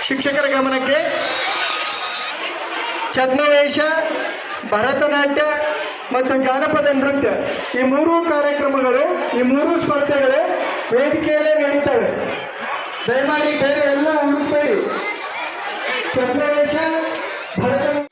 ಶಿಕ್ಷಕರ ಗಮನಕ್ಕೆ ಛದ್ಮವೇಷ, ಭರತನಾಟ್ಯ ಮತ್ತು ಜಾನಪದ ನೃತ್ಯ ಈ ಮೂರೂ ಕಾರ್ಯಕ್ರಮಗಳು, ಈ ಮೂರೂ ಸ್ಪರ್ಧೆಗಳು ವೇದಿಕೆಯಲ್ಲೇ ನಡೀತವೆ. ದಯಮಾಡಿ ಬೇರೆ ಎಲ್ಲ ಹುಡುಕಬೇಡಿ. ಛದ್ಮವೇಷ, ಭರತನಾಟ್ಯ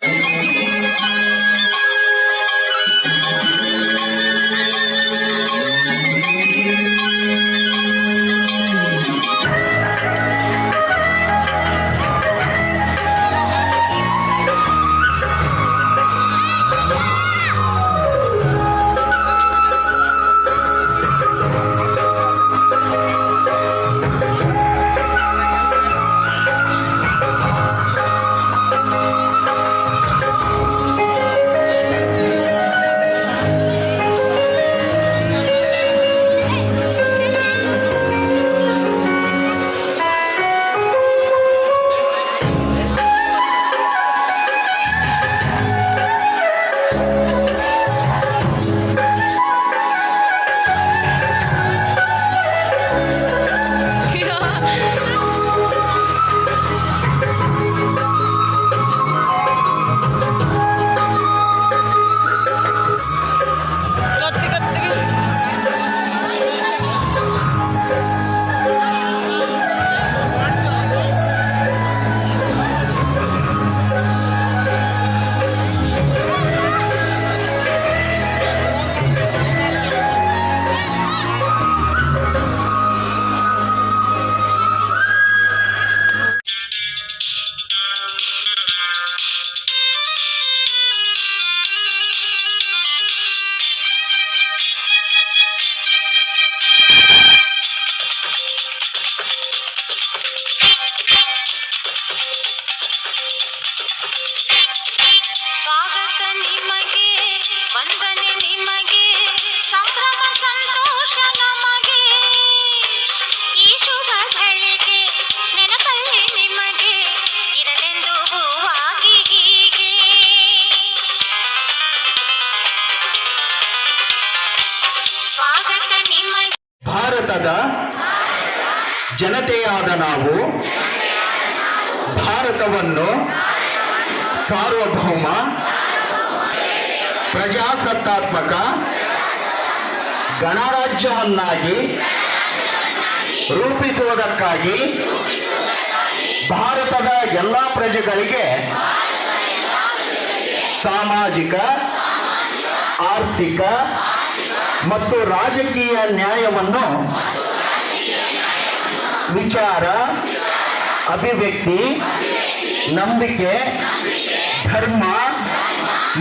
ಸ್ವಾಗತ ನಿಮಗೆ, ವಂದನೆ ನಿಮಗೆ, ಸಂಭ್ರಮ ಸಂತೋಷ ನಮಗೆ. ಈ ಶುಭ ಘಳಿಗೆ ನೆನಪಲ್ಲಿ ನಿಮಗೆ ಇರಲೆಂದು ಹೂವಾಗಿ ಹೀಗೆ. ಸ್ವಾಗತ ನಿಮಗೆ. ಭಾರತದ ಜನತೆಯಾದ ನಾವು ಭಾರತವನ್ನು ಸಾರ್ವಭೌಮ ಪ್ರಜಾಸತ್ತಾತ್ಮಕ ಗಣರಾಜ್ಯವನ್ನಾಗಿ ರೂಪಿಸುವುದಕ್ಕಾಗಿ ಭಾರತದ ಎಲ್ಲ ಪ್ರಜೆಗಳಿಗೆ ಸಾಮಾಜಿಕ, ಆರ್ಥಿಕ ಮತ್ತು ರಾಜಕೀಯ ನ್ಯಾಯವನ್ನು ವಿಚಾರ, ಅಭಿವ್ಯಕ್ತಿ, ನಂಬಿಕೆ, ಧರ್ಮ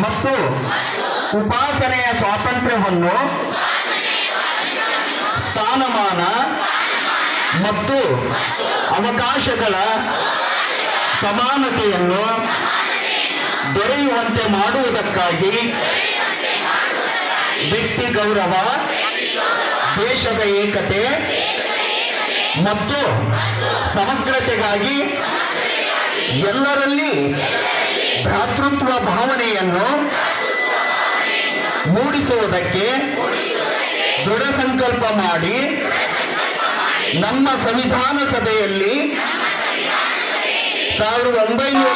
ಮತ್ತು ಉಪಾಸನೆಯ ಸ್ವಾತಂತ್ರ್ಯವನ್ನು, ಸ್ಥಾನಮಾನ ಮತ್ತು ಅವಕಾಶಗಳ ಸಮಾನತೆಯನ್ನು ದೊರೆಯುವಂತೆ ಮಾಡುವುದಕ್ಕಾಗಿ ವ್ಯಕ್ತಿ ಗೌರವ, ದೇಶದ ಏಕತೆ ಮತ್ತು ಸಮಗ್ರತೆಗಾಗಿ ಎಲ್ಲರಲ್ಲಿ ಭ್ರಾತೃತ್ವ ಭಾವನೆಯನ್ನು ಮೂಡಿಸುವುದಕ್ಕೆ ದೃಢ ಸಂಕಲ್ಪ ಮಾಡಿ ನಮ್ಮ ಸಂವಿಧಾನ ಸಭೆಯಲ್ಲಿ 1900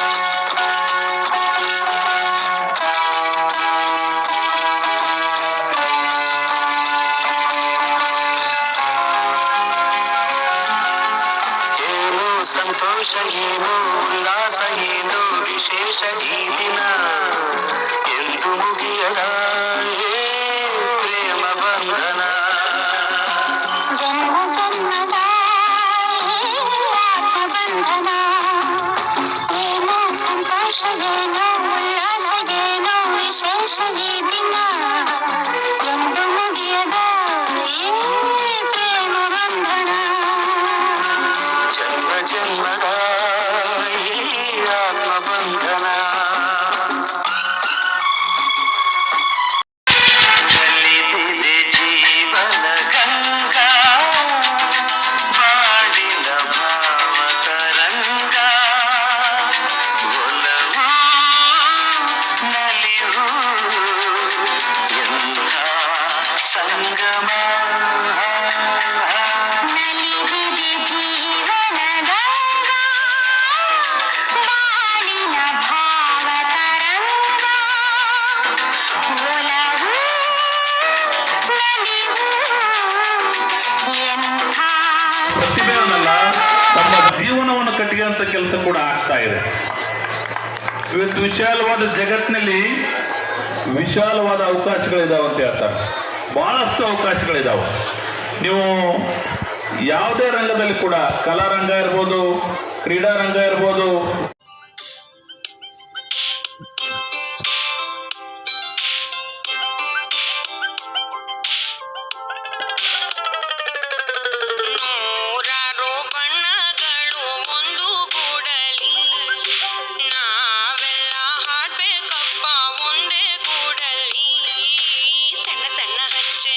ಸಂತೋಷ ಏನು, ಉಲ್ಲಾಸ ಏನು, ವಿಶೇಷ ಈ ದಿನ ಎಂದು ಮುಗಿಯದ ಪ್ರೇಮ ಬಂಧನ. ಜನ್ಮ ಜನ್ಮದ ಬಂಧನ. ಏನೋ ಸಂತೋಷ, ಏನೋ ಉಲ್ಲಾಸ, ಏನೋ ವಿಶೇಷ ಈ ದಿನ ಎಂದು ಮುಗಿಯದ ಪ್ರೇಮ ಬಂಧನ. ಜನ್ಮ ಜನ್ಮದ ಆತ್ಮ ಬಂಧನ. ಜಲಿದಿದೆ ಜೀವನ ಗಂಗಾ, ಬಾಡಿನ ಭಾವ ತರಂಗ. ಒಲವು ನಲಿವು ಎಂಥ ಸಂಗಮ. ನಲಿದಿದೆ ಜೀವನ ಗಂಗಾ, ಜೀವನವನ್ನು ಕಟ್ಟಿಗೆಂತ ಕೆಲಸ ಕೂಡ ಆಗ್ತಾ ಇದೆ. ಇವತ್ತು ವಿಶಾಲವಾದ ಜಗತ್ತಿನಲ್ಲಿ ವಿಶಾಲವಾದ ಅವಕಾಶಗಳಿದಾವೆ ಅಂತ ಹೇಳ್ತಾರೆ. ಬಹಳಷ್ಟು ಅವಕಾಶಗಳಿದಾವೆ. ನೀವು ಯಾವುದೇ ರಂಗದಲ್ಲಿ ಕೂಡ, ಕಲಾರಂಗ ಇರ್ಬೋದು, ಕ್ರೀಡಾರಂಗ ಇರ್ಬೋದು, ನೂರಾರು ಬಣ್ಣಗಳು ಒಂದು ಗೂಡಲಿ, ನಾವೆಲ್ಲ ಹಾಡ್ಬೇಕಪ್ಪ ಒಂದೇ ಗೂಡಲಿ. ಸಣ್ಣ ಸಣ್ಣ ಹಚ್ಚೆ